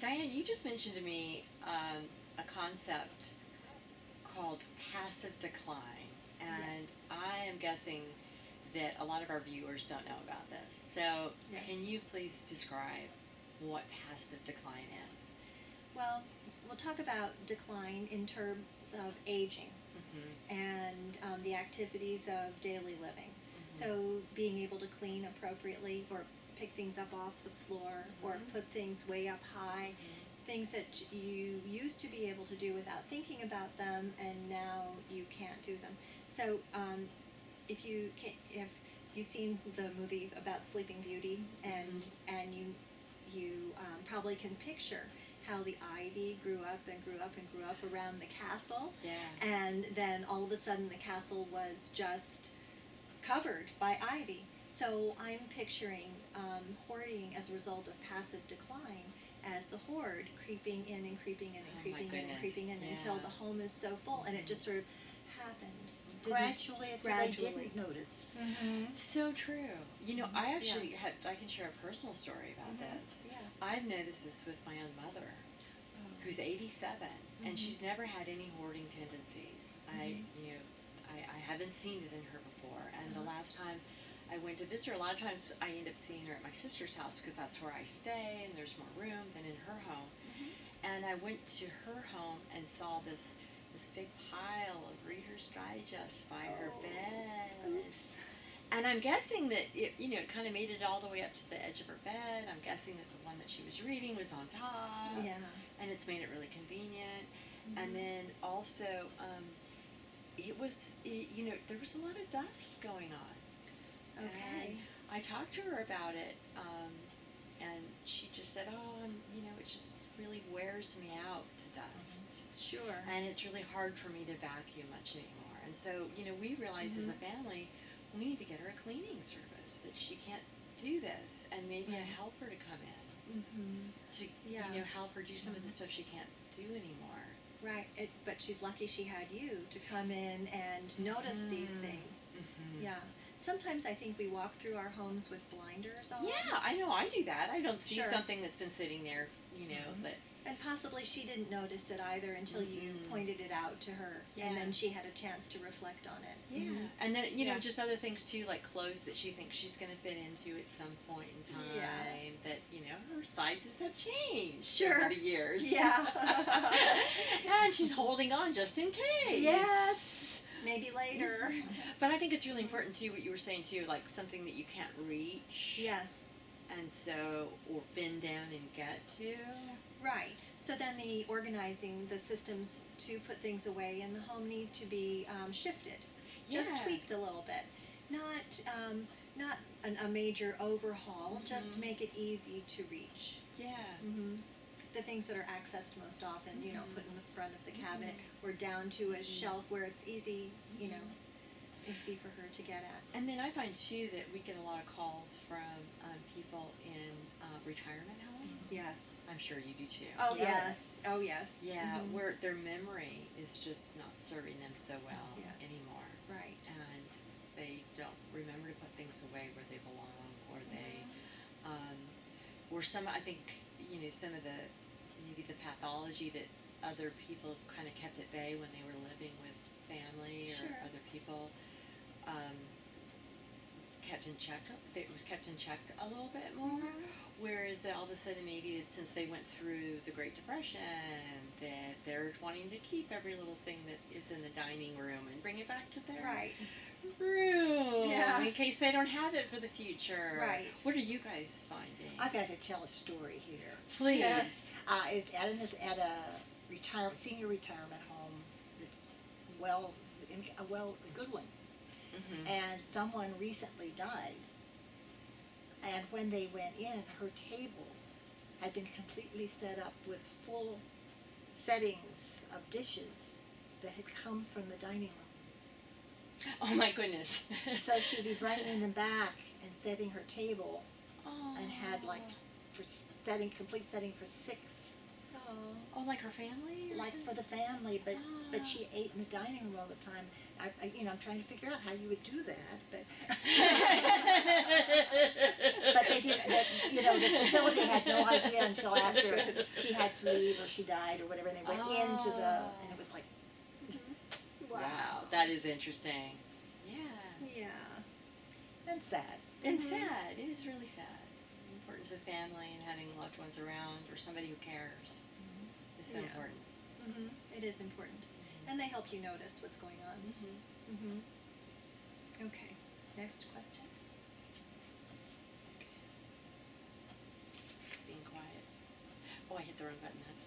Diane, you just mentioned to me a concept called passive decline, and Yes. I am guessing that a lot of our viewers don't know about this. So, Yeah. can you please describe what passive decline is? Well, we'll talk about decline in terms of aging Mm-hmm. and the activities of daily living. Mm-hmm. So, being able to clean appropriately or pick things up off the floor or Mhm. put things way up high, things that you used to be able to do without thinking about them, and now you can't do them. So, if you've seen the movie about Sleeping Beauty, and you probably can picture how the ivy grew up and grew up and grew up around the castle, Yeah. and then all of a sudden the castle was just covered by ivy. So I'm picturing hoarding as a result of passive decline, as the hoard creeping in and creeping in and Oh, my creeping in and goodness. creeping in until Yeah. the home is so full, and it just sort of happened. Gradually, it's what they Gradually. didn't notice. Mhm. So true. You know, I actually Yeah. I can share a personal story about Mhm. this. Yeah. I've noticed this with my own mother, who's 87, and she's never had any hoarding tendencies. I haven't seen it in her before. And the last time I went to visit her, a lot of times I end up seeing her at my sister's house because that's where I stay and there's more room than in her home. And I went to her home and saw this big pile of Reader's Digest by her bed. Oops. And I'm guessing that it kind of made it all the way up to the edge of her bed. I'm guessing that the one that she was reading was on top. Yeah. And it's made it really convenient. And then also, there was a lot of dust going on. Okay. And I talked to her about it, and she just said, "Oh, it just really wears me out to dust, Sure. and it's really hard for me to vacuum much anymore." And so, we realized as a family, we need to get her a cleaning service. That she can't do this, and maybe a helper to come in to help her do some of the stuff she can't do anymore. Right. But she's lucky she had you to come in and notice these things. Yeah. Sometimes I think we walk through our homes with blinders on. Yeah, I know. I do that. I don't see Sure. something that's been sitting there, but And possibly she didn't notice it either until you pointed it out to her, Yeah. and then she had a chance to reflect on it. yeah. And then Yeah. just other things too, like clothes that she thinks she's going to fit into at some point in time. Yeah. That her sizes have changed Sure. over the years. Yeah. And she's holding on just in case. Yes. Maybe later. But I think it's really important too what you were saying too, like something that you can't reach. Yes. And so, or bend down and get to. Right. So then the organizing, the systems to put things away in the home need to be shifted, just Yeah. tweaked a little bit. Not a major overhaul, just make it easy to reach. Yeah. The things that are accessed most often, put in the front of the cabinet or down to a shelf where it's easy, easy for her to get at. And then I find too that we get a lot of calls from people in retirement homes. Yes. I'm sure you do too. Oh, Yes. yes. Oh, yes. Yeah, where their memory is just not serving them so well Yes. anymore. Right. And they don't remember to put things away where they belong, or they, or I think, some of maybe the pathology that other people have kind of kept at bay when they were living with family or Sure. other people, kept in check. It was kept in check a little bit more. Whereas all of a sudden, maybe since they went through the Great Depression, that they're wanting to keep every little thing that is in the dining room and bring it back to their room, in case they don't have it for the future. Right. What are you guys finding? I've got to tell a story here. Please. Yes. It's at a senior retirement home that's a good one. And someone recently died. And when they went in, her table had been completely set up with full settings of dishes that had come from the dining room. Oh my goodness. So she'd be bringing them back and setting her table, Oh. and had complete setting for 6. Oh, like her family? Or Like something? for the family, but she ate in the dining room all the time. I'm trying to figure out how you would do that, but but they didn't, the facility had no idea until after she had to leave or she died or whatever, and they went into and it was like, Wow, that is interesting. Yeah. Yeah. and sad. And sad. It is really sad. The importance of family and having loved ones around or somebody who cares is so Yeah. important. It is important. And they help you notice what's going on. Okay, next question. It's being quiet. Oh, I hit the wrong button. That's